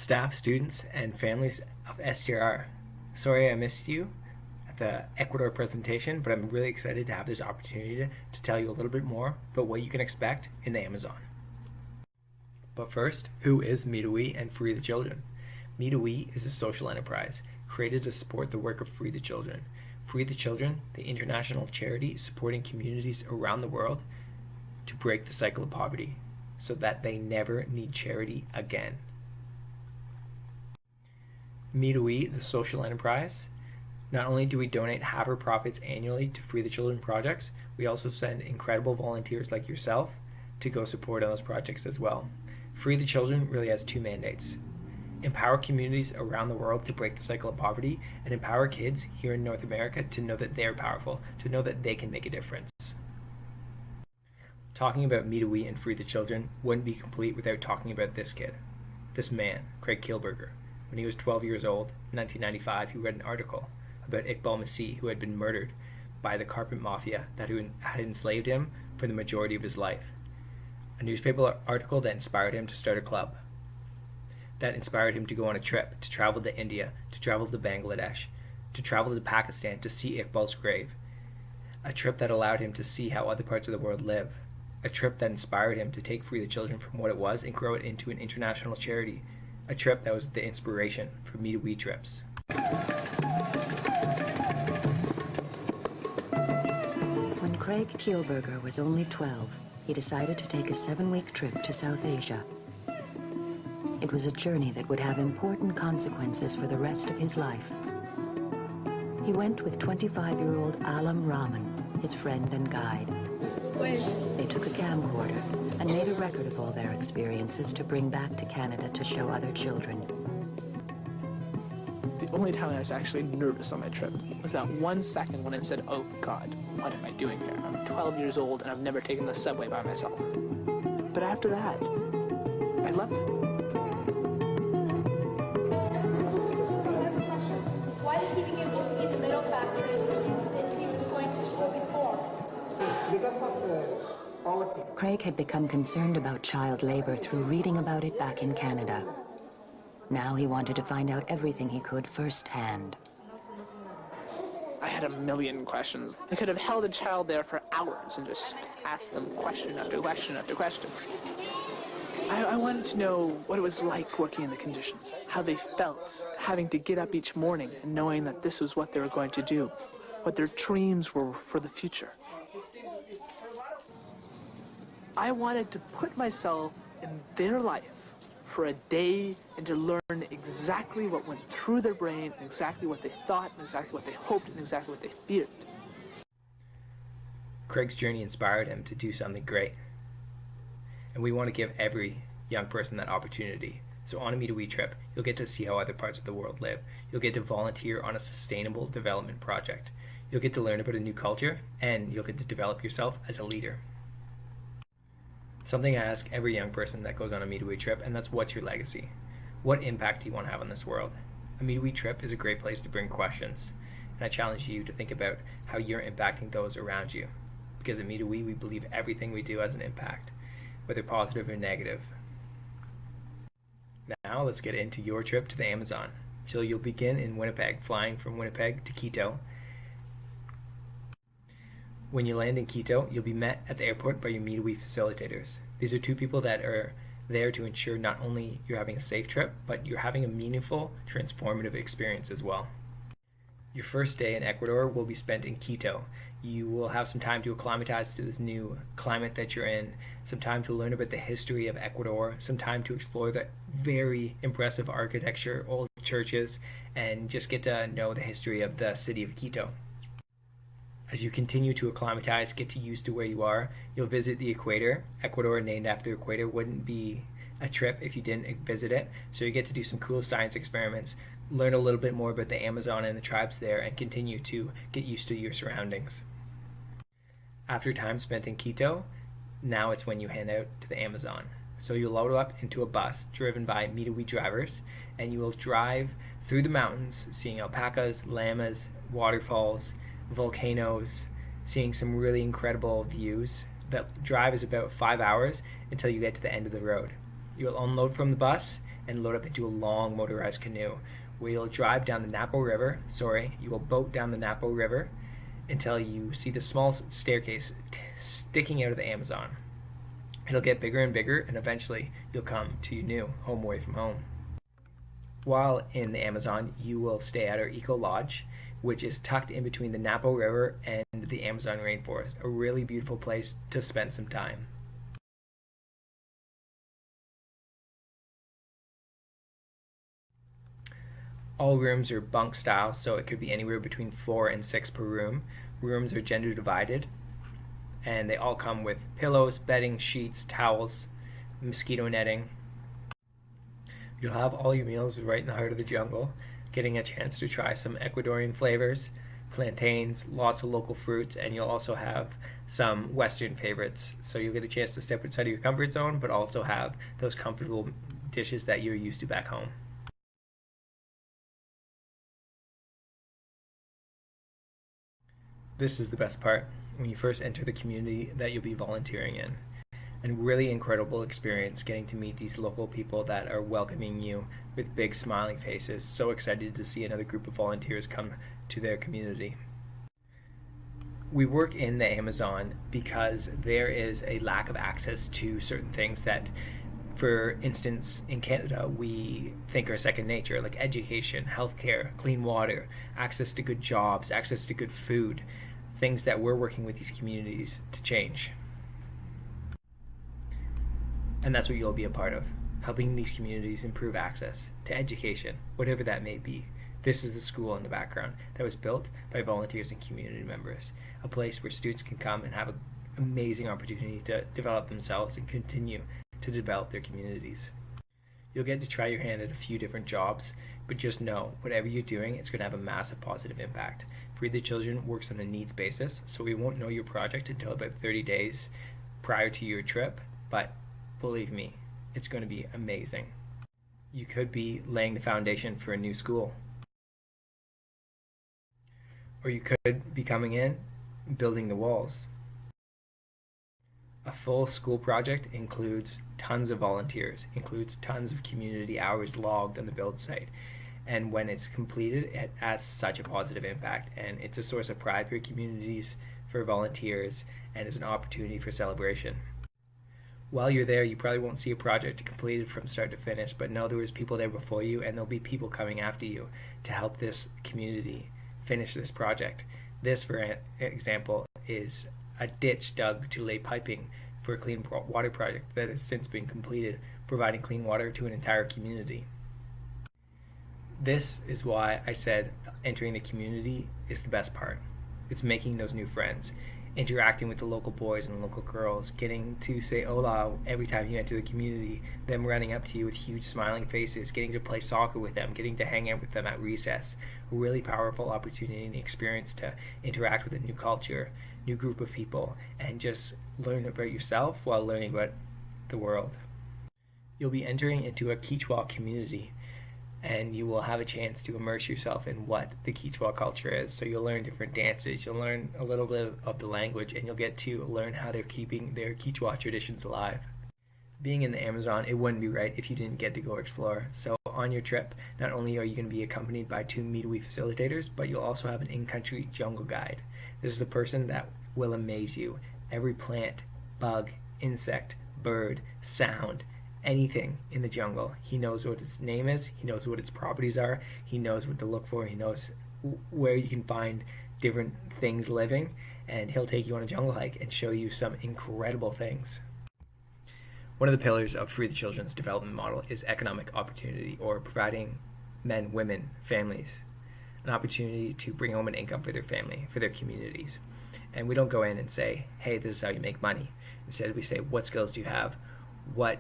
Staff, students, and families of SJR. Sorry I missed you at the Ecuador presentation, but I'm really excited to have this opportunity to tell you a little bit more about what you can expect in the Amazon. But first, who is Meet a Wee and Free the Children? Meet a Wee is a social enterprise created to support the work of Free the Children. Free the Children, the international charity supporting communities around the world to break the cycle of poverty so that they never need charity again. Meet a Wee, the social enterprise. Not only do we donate half our profits annually to Free the Children projects, we also send incredible volunteers like yourself to go support on those projects as well. Free the Children really has two mandates: empower communities around the world to break the cycle of poverty, and empower kids here in North America to know that they're powerful, to know that they can make a difference. Talking about Meet a Wee and Free the Children wouldn't be complete without talking about this kid, this man, Craig Kielburger. When he was 12 years old, in 1995, he read an article about Iqbal Masih, who had been murdered by the carpet mafia that had enslaved him for the majority of his life. A newspaper article that inspired him to start a club, that inspired him to go on a trip, to travel to India, to travel to Bangladesh, to travel to Pakistan to see Iqbal's grave. A trip that allowed him to see how other parts of the world live. A trip that inspired him to take Free the Children from what it was and grow it into an international charity. A trip that was the inspiration for Meet a Wee trips. When Craig Kielburger was only 12, he decided to take a 7-week trip to South Asia. It was a journey that would have important consequences for the rest of his life. He went with 25-year-old Alam Rahman, his friend and guide. They took a camcorder and made a record of all their experiences to bring back to Canada to show other children. The only time I was actually nervous on my trip was that 1 second when it said, "Oh God, what am I doing here? I'm 12 years old and I've never taken the subway by myself." But after that, I loved it. Why did he begin working in the metal factory if he was going to school before? Because of the poverty. Craig had become concerned about child labor through reading about it back in Canada. Now he wanted to find out everything he could firsthand. I had a million questions. I could have held a child there for hours and just asked them question after question after question. I wanted to know what it was like working in the conditions, how they felt, having to get up each morning and knowing that this was what they were going to do, what their dreams were for the future. I wanted to put myself in their life for a day and to learn exactly what went through their brain, exactly what they thought, and exactly what they hoped, and exactly what they feared. Craig's journey inspired him to do something great. And we want to give every young person that opportunity. So on a Meet a Wee trip, you'll get to see how other parts of the world live. You'll get to volunteer on a sustainable development project. You'll get to learn about a new culture, and you'll get to develop yourself as a leader. Something I ask every young person that goes on a Meet a Wee trip, and that's, what's your legacy? What impact do you want to have on this world? A Meet a Wee trip is a great place to bring questions, and I challenge you to think about how you're impacting those around you. Because at Meet a Wee, we believe everything we do has an impact, whether positive or negative. Now let's get into your trip to the Amazon. So you'll begin in Winnipeg, flying from Winnipeg to Quito. When you land in Quito, you'll be met at the airport by your Meet a Wee facilitators. These are two people that are there to ensure not only you're having a safe trip, but you're having a meaningful, transformative experience as well. Your first day in Ecuador will be spent in Quito. You will have some time to acclimatize to this new climate that you're in, some time to learn about the history of Ecuador, some time to explore the very impressive architecture, old churches, and just get to know the history of the city of Quito. As you continue to acclimatize, get to used to where you are, you'll visit the equator. Ecuador, named after the equator, wouldn't be a trip if you didn't visit it. So you get to do some cool science experiments, learn a little bit more about the Amazon and the tribes there, and continue to get used to your surroundings. After time spent in Quito, now it's when you head out to the Amazon. So you'll load up into a bus driven by Meet a Wee drivers, and you will drive through the mountains, seeing alpacas, llamas, waterfalls, volcanoes, seeing some really incredible views. That drive is about 5 hours until you get to the end of the road. You'll unload from the bus and load up into a long motorized canoe where you'll drive down the Napo River. You will boat down the Napo River until you see the small staircase sticking out of the Amazon. It'll get bigger and bigger, and eventually you'll come to your new home away from home. While in the Amazon, you will stay at our Eco Lodge, which is tucked in between the Napo River and the Amazon rainforest. A really beautiful place to spend some time. All rooms are bunk style, so it could be anywhere between 4 and 6 per room. Rooms are gender divided, and they all come with pillows, bedding, sheets, towels, mosquito netting. You'll have all your meals right in the heart of the jungle, getting a chance to try some Ecuadorian flavors, plantains, lots of local fruits, and you'll also have some Western favorites. So you'll get a chance to step outside of your comfort zone, but also have those comfortable dishes that you're used to back home. This is the best part, when you first enter the community that you'll be volunteering in. And really incredible experience getting to meet these local people that are welcoming you with big smiling faces, so excited to see another group of volunteers come to their community. We work in the Amazon because there is a lack of access to certain things that, for instance, in Canada, we think are second nature, like education, healthcare, clean water, access to good jobs, access to good food, things that we're working with these communities to change. And that's what you'll be a part of, helping these communities improve access to education, whatever that may be. This is the school in the background that was built by volunteers and community members, a place where students can come and have an amazing opportunity to develop themselves and continue to develop their communities. You'll get to try your hand at a few different jobs, but just know, whatever you're doing, it's going to have a massive positive impact. Free the Children works on a needs basis, so we won't know your project until about 30 days prior to your trip, but believe me, it's going to be amazing. You could be laying the foundation for a new school. Or you could be coming in, building the walls. A full school project includes tons of volunteers, includes tons of community hours logged on the build site. And when it's completed, it has such a positive impact. And it's a source of pride for communities, for volunteers, and is an opportunity for celebration. While you're there, you probably won't see a project completed from start to finish, but know there was people there before you, and there'll be people coming after you to help this community finish this project. This, for example, is a ditch dug to lay piping for a clean water project that has since been completed, providing clean water to an entire community. This is why I said entering the community is the best part. It's making those new friends, interacting with the local boys and local girls, getting to say hola every time you enter the community, them running up to you with huge smiling faces, getting to play soccer with them, getting to hang out with them at recess. A really powerful opportunity and experience to interact with a new culture, new group of people, and just learn about yourself while learning about the world. You'll be entering into a Quechua community, and you will have a chance to immerse yourself in what the Quechua culture is. So you'll learn different dances, you'll learn a little bit of the language, and you'll get to learn how they're keeping their Quechua traditions alive. Being in the Amazon, it wouldn't be right if you didn't get to go explore. So on your trip, not only are you going to be accompanied by 2 Midway facilitators, but you'll also have an in-country jungle guide. This is a person that will amaze you. Every plant, bug, insect, bird, sound, anything in the jungle. He knows what its name is, he knows what its properties are, he knows what to look for, he knows where you can find different things living, and he'll take you on a jungle hike and show you some incredible things. One of the pillars of Free the Children's development model is economic opportunity, or providing men, women, families an opportunity to bring home an income for their family, for their communities. And we don't go in and say, hey, this is how you make money. Instead, we say, what skills do you have? What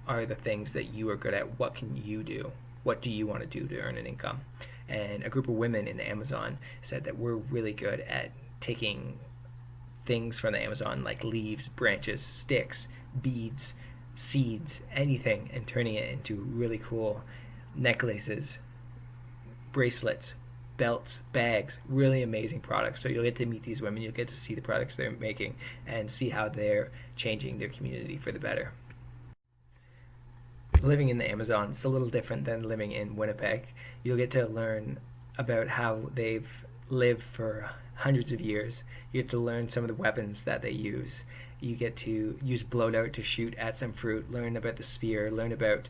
are the things that you are good at? What can you do? What do you want to do to earn an income? And a group of women in the Amazon said that we're really good at taking things from the Amazon like leaves, branches, sticks, beads, seeds, anything, and turning it into really cool necklaces, bracelets, belts, bags, really amazing products. So you'll get to meet these women, you'll get to see the products they're making and see how they're changing their community for the better. Living in the Amazon is a little different than living in Winnipeg. You'll get to learn about how they've lived for hundreds of years. You get to learn some of the weapons that they use. You get to use blowdart to shoot at some fruit, learn about the spear, learn about,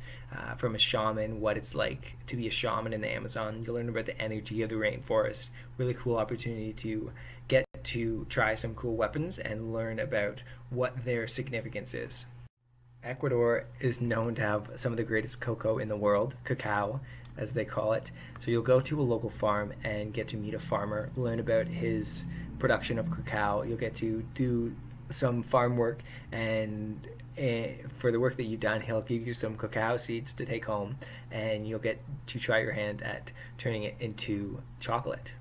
from a shaman, what it's like to be a shaman in the Amazon. You'll learn about the energy of the rainforest. Really cool opportunity to get to try some cool weapons and learn about what their significance is. Ecuador is known to have some of the greatest cocoa in the world, cacao, as they call it. So you'll go to a local farm and get to meet a farmer, learn about his production of cacao. You'll get to do some farm work, and for the work that you've done, he'll give you some cacao seeds to take home, and you'll get to try your hand at turning it into chocolate.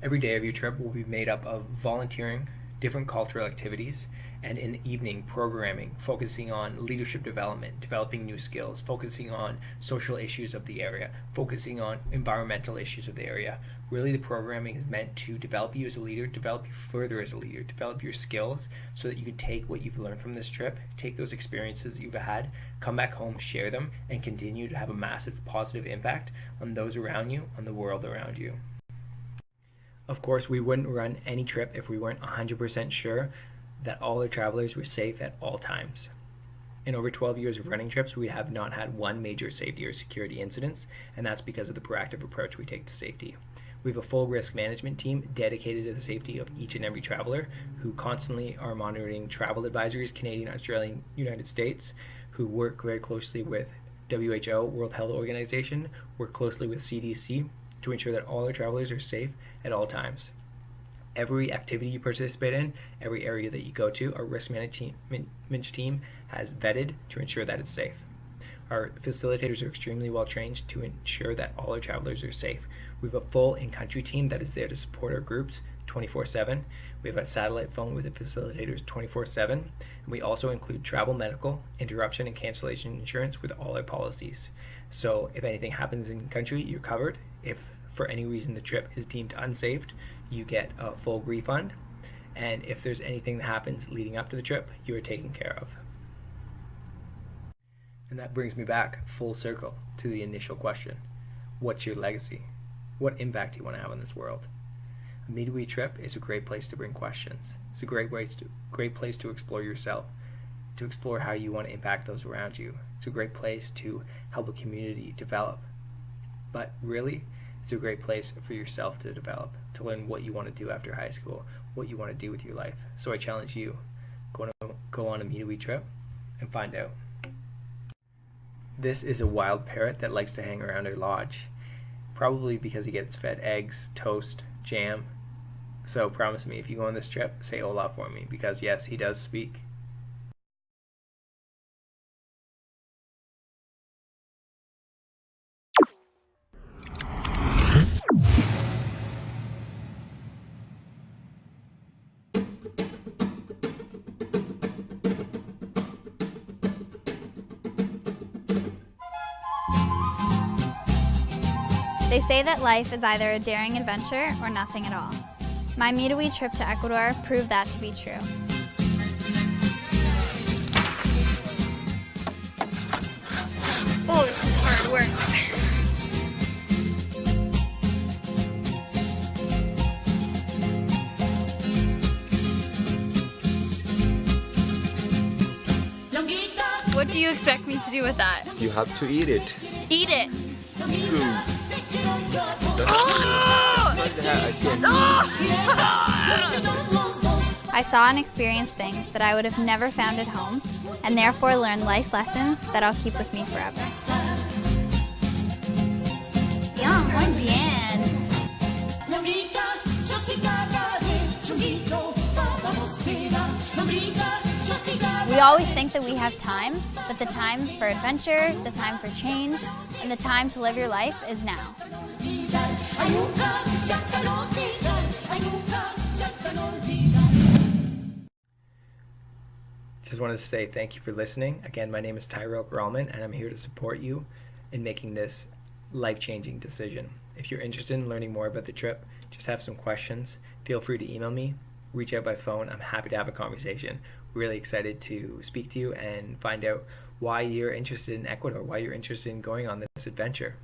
Every day of your trip will be made up of volunteering, different cultural activities, and in the evening, programming, focusing on leadership development, developing new skills, focusing on social issues of the area, focusing on environmental issues of the area. Really, the programming is meant to develop you as a leader, develop you further as a leader, develop your skills so that you can take what you've learned from this trip, take those experiences you've had, come back home, share them, and continue to have a massive positive impact on those around you, on the world around you. Of course, we wouldn't run any trip if we weren't 100% sure that all our travelers were safe at all times. In over 12 years of running trips, we have not had one major safety or security incidents, and that's because of the proactive approach we take to safety. We have a full risk management team dedicated to the safety of each and every traveler, who constantly are monitoring travel advisories, Canadian, Australian, United States, who work very closely with WHO, World Health Organization, work closely with CDC to ensure that all our travelers are safe at all times. Every activity you participate in, every area that you go to, our risk management team has vetted to ensure that it's safe. Our facilitators are extremely well trained to ensure that all our travelers are safe. We have a full in-country team that is there to support our groups 24/7. We have a satellite phone with the facilitators 24/7. And we also include travel medical, interruption, and cancellation insurance with all our policies. So if anything happens in country, you're covered. If for any reason the trip is deemed unsafe, you get a full refund. And if there's anything that happens leading up to the trip, you are taken care of. And that brings me back full circle to the initial question. What's your legacy? What impact do you want to have on this world? A midweek trip is a great place to bring questions. It's a great place to explore yourself, to explore how you want to impact those around you. It's a great place to help a community develop. But really, it's a great place for yourself to develop, to learn what you want to do after high school, what you want to do with your life. So I challenge you, go on a midweek trip and find out. This is a wild parrot that likes to hang around our lodge, probably because he gets fed eggs, toast, jam. So promise me, if you go on this trip, say hola for me, because yes, he does speak. They say that life is either a daring adventure or nothing at all. My Midway trip to Ecuador proved that to be true. Oh, this is hard work. What do you expect me to do with that? You have to eat it. Eat it. I saw and experienced things that I would have never found at home, and therefore learned life lessons that I'll keep with me forever. Yeah, muy bien. We always think that we have time, but the time for adventure, the time for change, and the time to live your life is now. Just wanted to say thank you for listening. Again, my name is Tyrell Grallman, and I'm here to support you in making this life-changing decision. If you're interested in learning more about the trip, just have some questions, feel free to email me, reach out by phone. I'm happy to have a conversation. Really excited to speak to you and find out why you're interested in Ecuador, why you're interested in going on this adventure.